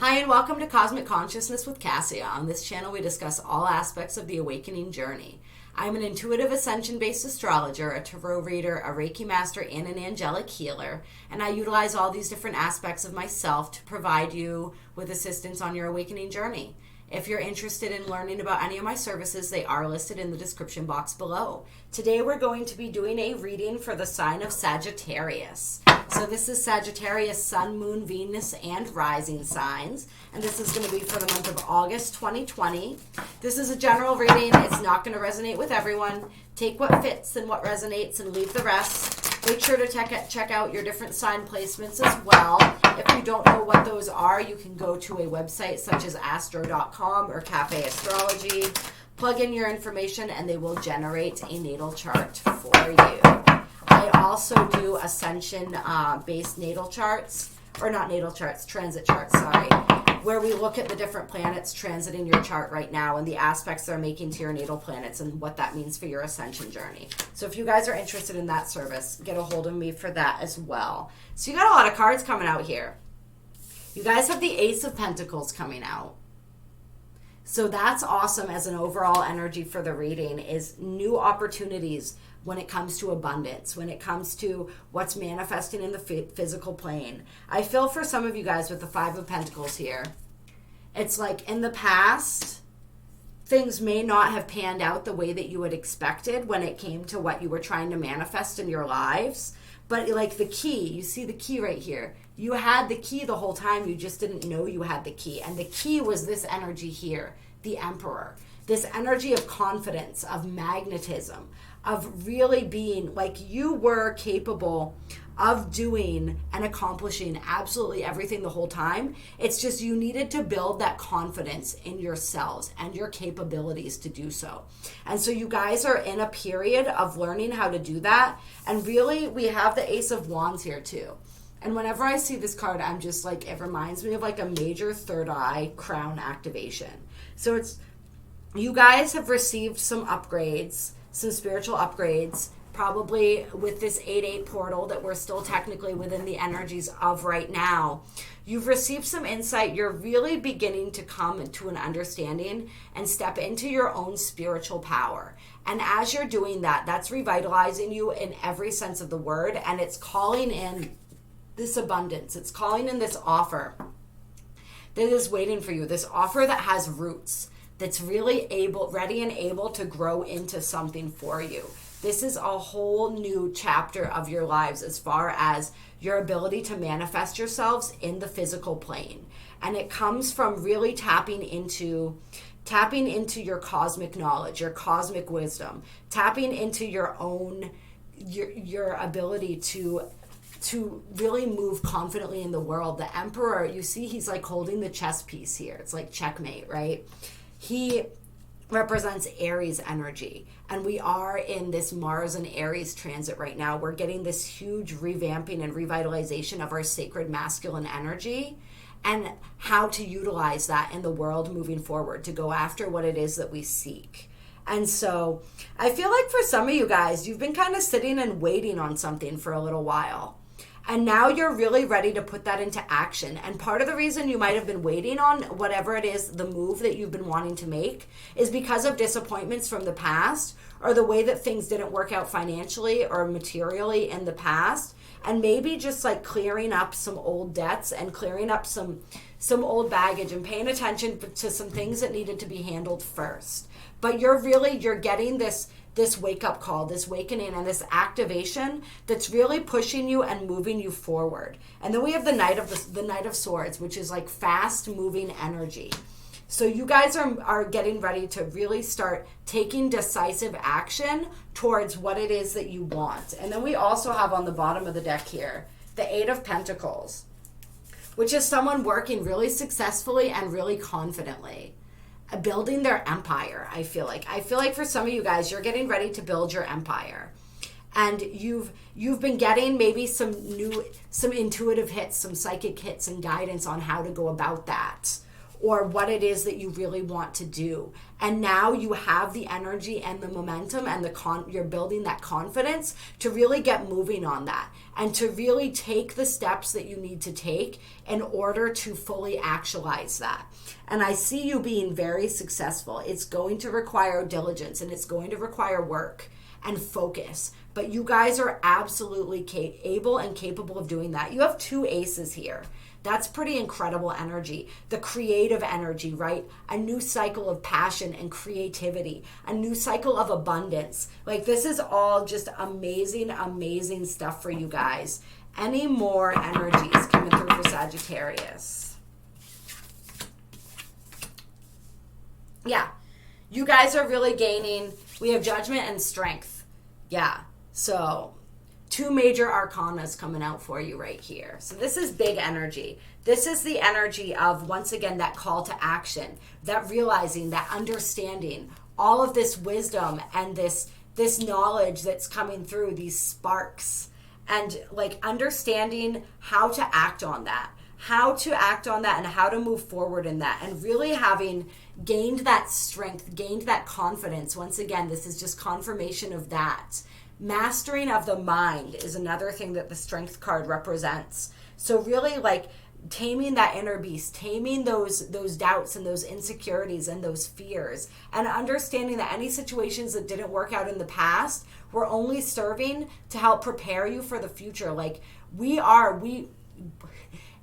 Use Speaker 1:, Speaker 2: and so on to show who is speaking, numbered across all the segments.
Speaker 1: Hi and welcome to Cosmic Consciousness with Cassia. On this channel we discuss all aspects of the awakening journey. I'm an intuitive ascension-based astrologer, a tarot reader, a Reiki master, and an angelic healer, and I utilize all these different aspects of myself to provide you with assistance on your awakening journey. If you're interested in learning about any of my services, they are listed in the description box below. Today we're going to be doing a reading for the sign of Sagittarius. So this is Sagittarius, Sun, Moon, Venus, and Rising signs. And this is going to be for the month of August 2020. This is a general reading. It's not going to resonate with everyone. Take what fits and what resonates and leave the rest. Make sure to check out your different sign placements as well. If you don't know what those are, you can go to a website such as astro.com or Cafe Astrology. Plug in your information and they will generate a natal chart for you. I also do Ascension based natal charts, or not natal charts, transit charts, sorry, where we look at the different planets transiting your chart right now and the aspects they're making to your natal planets and what that means for your ascension journey. So if you guys are interested in that service, get a hold of me for that as well. So you got a lot of cards coming out here. You guys have the Ace of Pentacles coming out. So that's awesome as an overall energy for the reading, is new opportunities when it comes to abundance, when it comes to what's manifesting in the physical plane. I feel for some of you guys with the Five of Pentacles here, it's like in the past, things may not have panned out the way that you had expected when it came to what you were trying to manifest in your lives. But like the key, you see the key right here. You had the key the whole time, you just didn't know you had the key. And the key was this energy here, the Emperor. This energy of confidence, of magnetism, of really being like you were capable of doing and accomplishing absolutely everything the whole time. It's just you needed to build that confidence in yourselves and your capabilities to do so. And so you guys are in a period of learning how to do that. And really, we have the Ace of Wands here too. And whenever I see this card, I'm just like, it reminds me of like a major third eye crown activation. So it's, you guys have received some upgrades, some spiritual upgrades, probably with this 8-8 portal that we're still technically within the energies of right now. You've received some insight. You're really beginning to come into an understanding and step into your own spiritual power. And as you're doing that, that's revitalizing you in every sense of the word. And it's calling in this abundance. It's calling in this offer that is waiting for you. This offer that has roots, that's really ready and able to grow into something for you. This is a whole new chapter of your lives as far as your ability to manifest yourselves in the physical plane. And it comes from really tapping into your cosmic knowledge, your cosmic wisdom, tapping into your own, your ability to really move confidently in the world. The Emperor, you see, he's like holding the chess piece here. It's like checkmate, right? He represents Aries energy, and we are in this Mars and Aries transit right now. We're getting this huge revamping and revitalization of our sacred masculine energy and how to utilize that in the world moving forward to go after what it is that we seek. And so I feel like for some of you guys, you've been kind of sitting and waiting on something for a little while. And now you're really ready to put that into action. And part of the reason you might have been waiting on whatever it is, the move that you've been wanting to make, is because of disappointments from the past, or the way that things didn't work out financially or materially in the past. And maybe just like clearing up some old debts and clearing up some old baggage and paying attention to some things that needed to be handled first. But you're getting this wake-up call, this awakening, and this activation that's really pushing you and moving you forward. And then we have the Knight of Swords, which is like fast-moving energy. So you guys are getting ready to really start taking decisive action towards what it is that you want. And then we also have on the bottom of the deck here, the Eight of Pentacles, which is someone working really successfully and really confidently, building their empire. I feel like for some of you guys, you're getting ready to build your empire, and you've been getting maybe some intuitive hits, some psychic hits and guidance on how to go about that. or what it is that you really want to do. And now you have the energy and the momentum and you're building that confidence to really get moving on that and to really take the steps that you need to take in order to fully actualize that. And I see you being very successful. It's going to require diligence and it's going to require work and focus. But you guys are absolutely able and capable of doing that. You have 2 aces here. That's pretty incredible energy. The creative energy, right? A new cycle of passion and creativity, a new cycle of abundance. Like, this is all just amazing, amazing stuff for you guys. Any more energies coming through for Sagittarius? Yeah, you guys are really gaining. We have judgment and strength. Yeah, so 2 major arcanas coming out for you right here. So this is big energy. This is the energy of, once again, that call to action, that realizing, that understanding, all of this wisdom and this knowledge that's coming through, these sparks, and like understanding how to act on that, and how to move forward in that, and really having gained that strength, gained that confidence. Once again, this is just confirmation of that. Mastering of the mind is another thing that the strength card represents. So really, like, taming that inner beast, taming those doubts and those insecurities and those fears, and understanding that any situations that didn't work out in the past were only serving to help prepare you for the future. Like,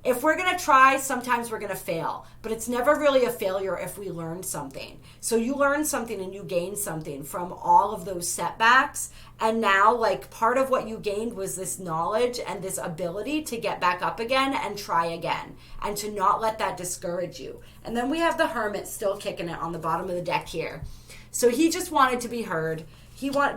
Speaker 1: if we're going to try, sometimes we're going to fail, but it's never really a failure if we learn something. So you learn something and you gain something from all of those setbacks. And now, like, part of what you gained was this knowledge and this ability to get back up again and try again and to not let that discourage you. And then we have the Hermit still kicking it on the bottom of the deck here. So he just wanted to be heard.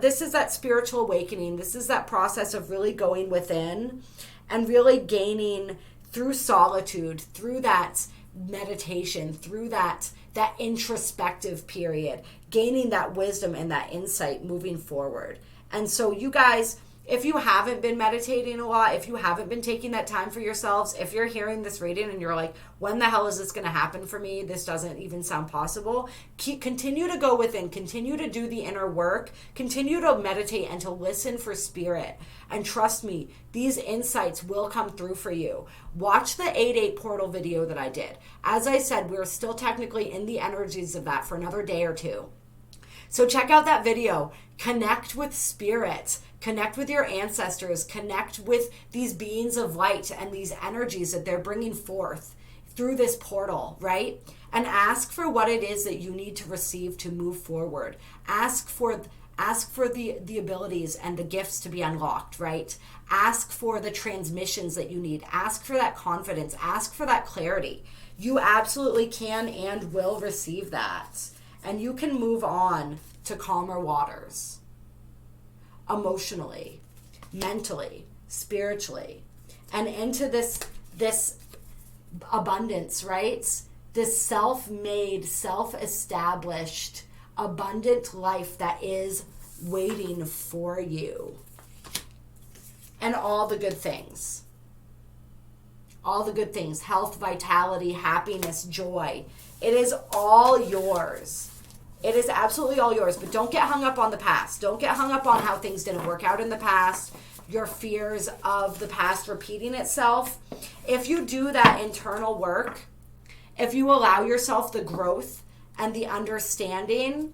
Speaker 1: This is that spiritual awakening. This is that process of really going within and really gaining through solitude, through that meditation, through that introspective period, gaining that wisdom and that insight moving forward. And so you guys, if you haven't been meditating a lot, if you haven't been taking that time for yourselves, if you're hearing this reading and you're like, when the hell is this going to happen for me? This doesn't even sound possible. Continue to go within, continue to do the inner work, continue to meditate and to listen for spirit. And trust me, these insights will come through for you. Watch the 8/8 portal video that I did. As I said, we're still technically in the energies of that for another day or 2. So check out that video. Connect with spirit. Connect with your ancestors. Connect with these beings of light and these energies that they're bringing forth through this portal, right? And ask for what it is that you need to receive to move forward. Ask for the abilities and the gifts to be unlocked, right? Ask for the transmissions that you need. Ask for that confidence. Ask for that clarity. You absolutely can and will receive that. And you can move on to calmer waters. Emotionally, mentally, spiritually, and into this abundance, right? This self-made, self-established, abundant life that is waiting for you. And all the good things. All the good things. Health, vitality, happiness, joy. It is all yours. It is absolutely all yours, but don't get hung up on the past. Don't get hung up on how things didn't work out in the past, your fears of the past repeating itself. If you do that internal work, if you allow yourself the growth and the understanding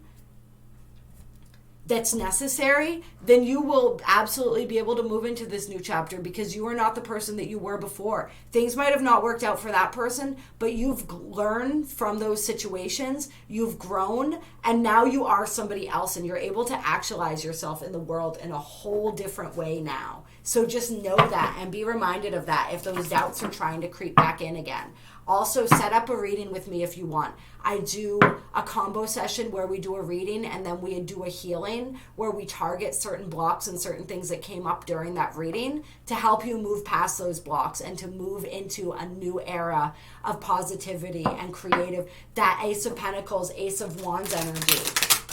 Speaker 1: that's necessary, then you will absolutely be able to move into this new chapter because you are not the person that you were before. Things might have not worked out for that person, but you've learned from those situations, you've grown, and now you are somebody else and you're able to actualize yourself in the world in a whole different way now. So just know that and be reminded of that if those doubts are trying to creep back in again. Also, set up a reading with me if you want. I do a combo session where we do a reading and then we do a healing where we target certain blocks and certain things that came up during that reading to help you move past those blocks and to move into a new era of positivity and creative, that Ace of Pentacles, Ace of Wands energy,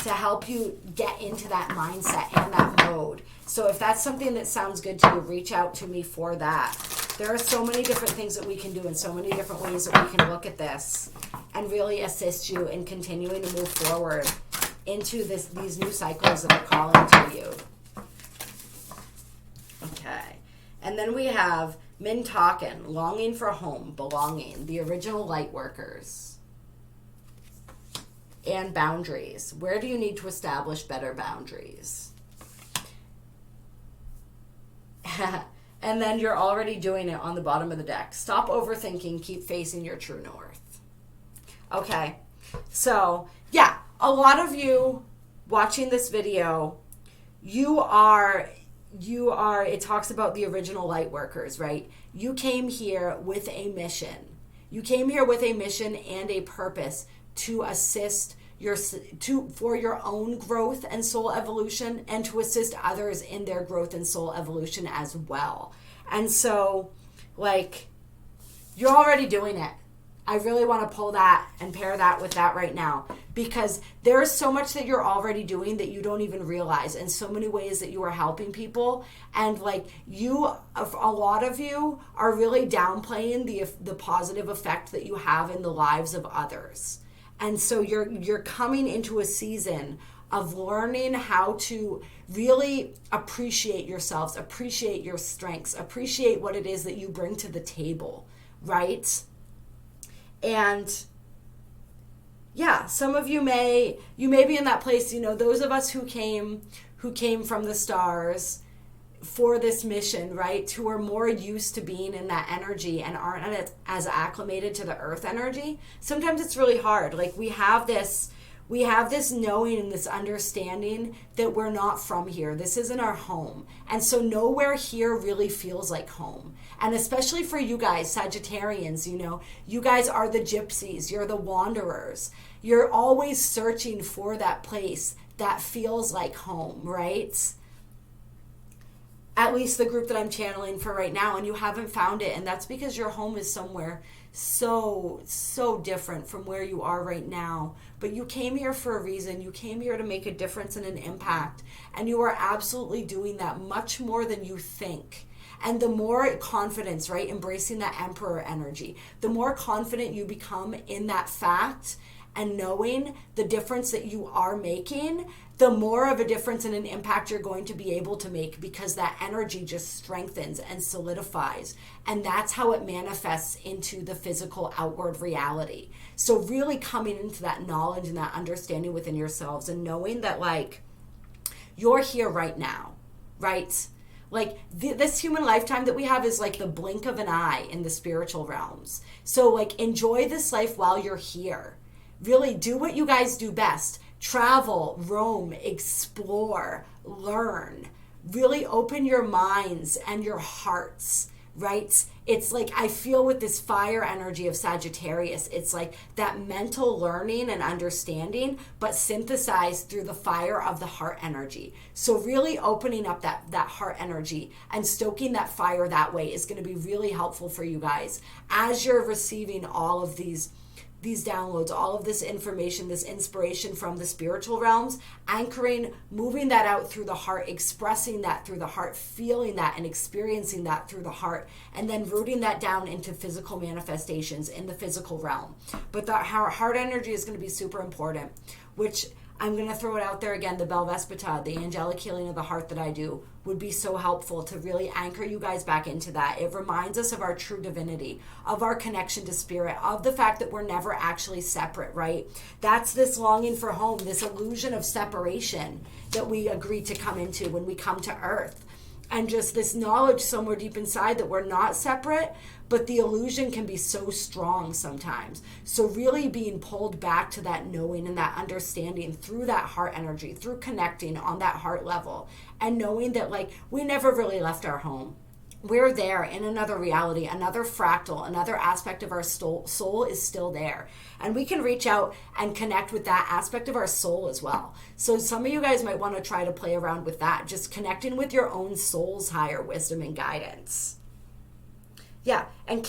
Speaker 1: to help you get into that mindset and that mode. So if that's something that sounds good to you, reach out to me for that. There are so many different things that we can do and so many different ways that we can look at this. and really assist you in continuing to move forward into these new cycles that are calling to you. Okay. And then we have Mintaken, longing for home, belonging, the original light workers. And boundaries. Where do you need to establish better boundaries? And then you're already doing it on the bottom of the deck. Stop overthinking, keep facing your true north. Okay. So, yeah, a lot of you watching this video, it talks about the original light workers, right? You came here with a mission. You came here with a mission and a purpose to assist for your own growth and soul evolution, and to assist others in their growth and soul evolution as well. And so, like, you're already doing it. I really want to pull that and pair that with that right now, because there's so much that you're already doing that you don't even realize, and so many ways that you are helping people. And like, a lot of you are really downplaying the positive effect that you have in the lives of others. And so you're coming into a season of learning how to really appreciate yourselves, appreciate your strengths, appreciate what it is that you bring to the table, right? And yeah, some of you may be in that place, those of us who came from the stars for this mission, right, who are more used to being in that energy and aren't as acclimated to the earth energy. Sometimes it's really hard. Like, we have this knowing and this understanding that we're not from here. This isn't our home. And so nowhere here really feels like home. And especially for you guys, Sagittarians, you guys are the gypsies. You're the wanderers. You're always searching for that place that feels like home, right? At least the group that I'm channeling for right now, and you haven't found it. And that's because your home is somewhere so different from where you are right now. But you came here for a reason. You came here to make a difference and an impact. And you are absolutely doing that much more than you think. And the more confidence, right, embracing that emperor energy, the more confident you become in that fact and knowing the difference that you are making, the more of a difference and an impact you're going to be able to make, because that energy just strengthens and solidifies. And that's how it manifests into the physical outward reality. So really coming into that knowledge and that understanding within yourselves, and knowing that, like, you're here right now, right? Like, this human lifetime that we have is like the blink of an eye in the spiritual realms. So, like, enjoy this life while you're here. Really do what you guys do best. Travel, roam, explore, learn. Really open your minds and your hearts, right? It's like, I feel with this fire energy of Sagittarius, it's like that mental learning and understanding, but synthesized through the fire of the heart energy. So really opening up that heart energy and stoking that fire that way is going to be really helpful for you guys as you're receiving all of these downloads, all of this information, this inspiration from the spiritual realms, anchoring, moving that out through the heart, expressing that through the heart, feeling that and experiencing that through the heart, and then rooting that down into physical manifestations in the physical realm. But the heart energy is going to be super important, which I'm going to throw it out there again. The Belvaspata, the angelic healing of the heart that I do, would be so helpful to really anchor you guys back into that. It reminds us of our true divinity, of our connection to spirit, of the fact that we're never actually separate, right? That's this longing for home, this illusion of separation that we agree to come into when we come to earth. And just this knowledge somewhere deep inside that we're not separate, but the illusion can be so strong sometimes. So really being pulled back to that knowing and that understanding through that heart energy, through connecting on that heart level, and knowing that, like, we never really left our home. We're there in another reality, another fractal, another aspect of our soul is still there. And we can reach out and connect with that aspect of our soul as well. So some of you guys might want to try to play around with that, just connecting with your own soul's higher wisdom and guidance. Yeah, and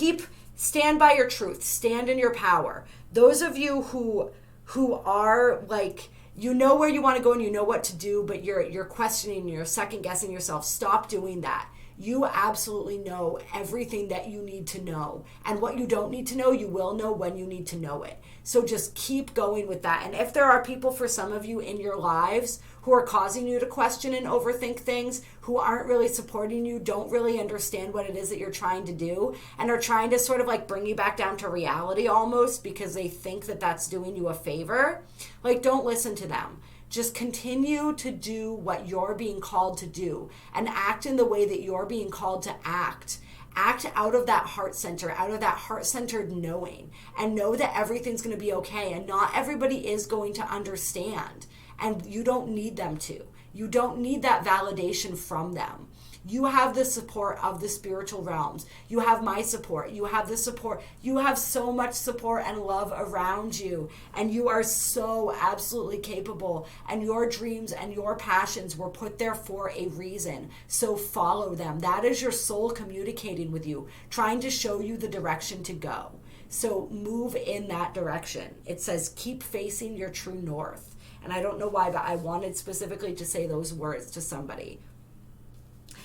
Speaker 1: stand by your truth, stand in your power. Those of you who are, like, you know where you want to go and you know what to do, but you're questioning, you're second guessing yourself, stop doing that. You absolutely know everything that you need to know. And what you don't need to know, you will know when you need to know it. So just keep going with that. And if there are people, for some of you in your lives, who are causing you to question and overthink things, who aren't really supporting you, don't really understand what it is that you're trying to do, and are trying to sort of like bring you back down to reality almost because they think that that's doing you a favor, like, don't listen to them. Just continue to do what you're being called to do and act in the way that you're being called to act. Act out of that heart center, out of that heart-centered knowing, and know that everything's going to be okay. And not everybody is going to understand, and you don't need them to. You don't need that validation from them. You have the support of the spiritual realms. You have my support. You have the support. You have so much support and love around you. And you are so absolutely capable. And your dreams and your passions were put there for a reason. So follow them. That is your soul communicating with you, trying to show you the direction to go. So move in that direction. It says, keep facing your true north. And I don't know why, but I wanted specifically to say those words to somebody.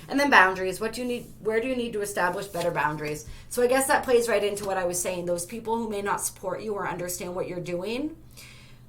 Speaker 1: And then boundaries. What do you need? Where do you need to establish better boundaries? So I guess that plays right into what I was saying. Those people who may not support you or understand what you're doing,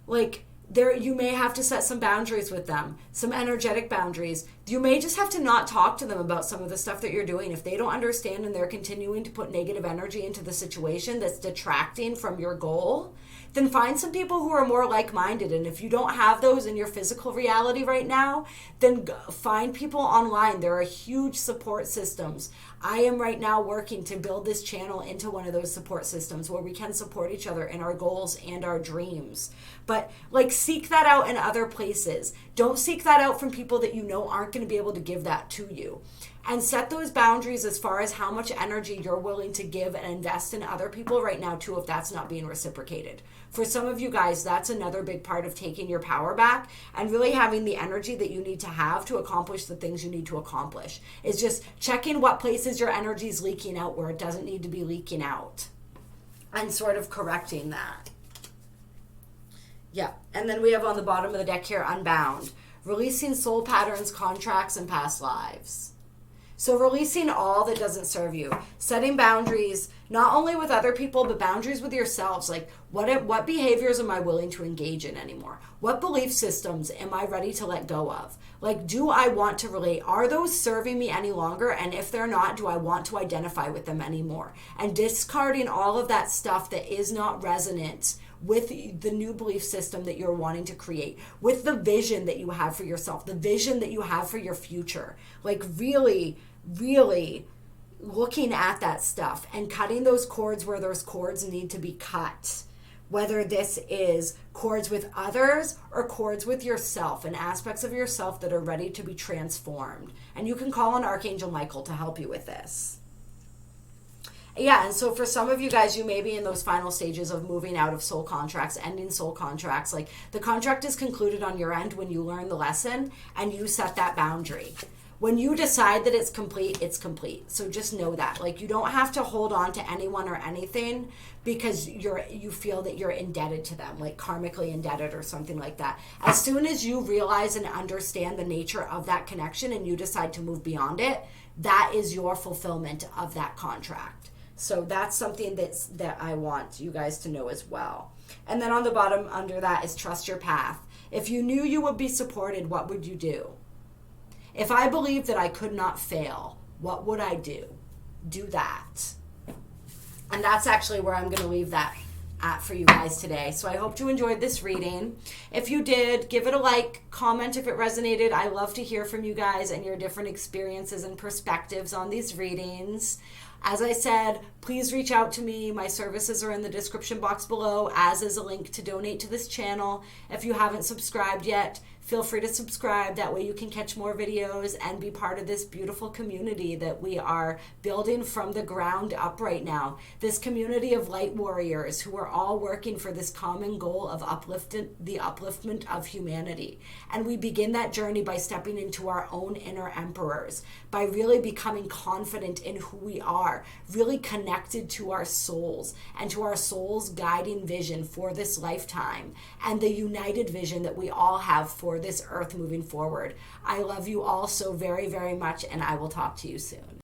Speaker 1: like, you may have to set some boundaries with them, some energetic boundaries. You may just have to not talk to them about some of the stuff that you're doing. If they don't understand and they're continuing to put negative energy into the situation that's detracting from your goal, then find some people who are more like-minded. And if you don't have those in your physical reality right now, then find people online. There are huge support systems. I am right now working to build this channel into one of those support systems where we can support each other in our goals and our dreams. But like, seek that out in other places. Don't seek that out from people that you know aren't going to be able to give that to you. And set those boundaries as far as how much energy you're willing to give and invest in other people right now too, if that's not being reciprocated. For some of you guys, that's another big part of taking your power back and really having the energy that you need to have to accomplish the things you need to accomplish. Is just checking what places your energy is leaking out where it doesn't need to be leaking out and sort of correcting that. Yeah, and then we have on the bottom of the deck here, unbound. Releasing soul patterns, contracts, and past lives. So releasing all that doesn't serve you, setting boundaries, not only with other people, but boundaries with yourselves. Like, what behaviors am I willing to engage in anymore? What belief systems am I ready to let go of? Like, do I want to relate? Are those serving me any longer? And if they're not, do I want to identify with them anymore? And discarding all of that stuff that is not resonant with the new belief system that you're wanting to create, with the vision that you have for yourself, the vision that you have for your future. Like, really, really looking at that stuff and cutting those cords where those cords need to be cut. Whether this is cords with others or cords with yourself and aspects of yourself that are ready to be transformed. And you can call on Archangel Michael to help you with this. Yeah, and so for some of you guys, you may be in those final stages of moving out of soul contracts, ending soul contracts. Like, the contract is concluded on your end when you learn the lesson and you set that boundary. When you decide that it's complete, it's complete. So just know that. Like, you don't have to hold on to anyone or anything because you feel that you're indebted to them, like karmically indebted or something like that. As soon as you realize and understand the nature of that connection and you decide to move beyond it, that is your fulfillment of that contract. So that's something that I want you guys to know as well. And then on the bottom under that is trust your path. If you knew you would be supported, what would you do? If I believed that I could not fail, what would I do? Do that. And that's actually where I'm going to leave that at for you guys today. So I hope you enjoyed this reading. If you did, give it a like, comment if it resonated. I love to hear from you guys and your different experiences and perspectives on these readings. As I said, please reach out to me. My services are in the description box below, as is a link to donate to this channel. If you haven't subscribed yet, feel free to subscribe. That way you can catch more videos and be part of this beautiful community that we are building from the ground up right now. This community of light warriors who are all working for this common goal of the upliftment of humanity. And we begin that journey by stepping into our own inner emperors, by really becoming confident in who we are, really connected to our souls and to our soul's guiding vision for this lifetime and the united vision that we all have for this earth moving forward. I love you all so very, very much, and I will talk to you soon.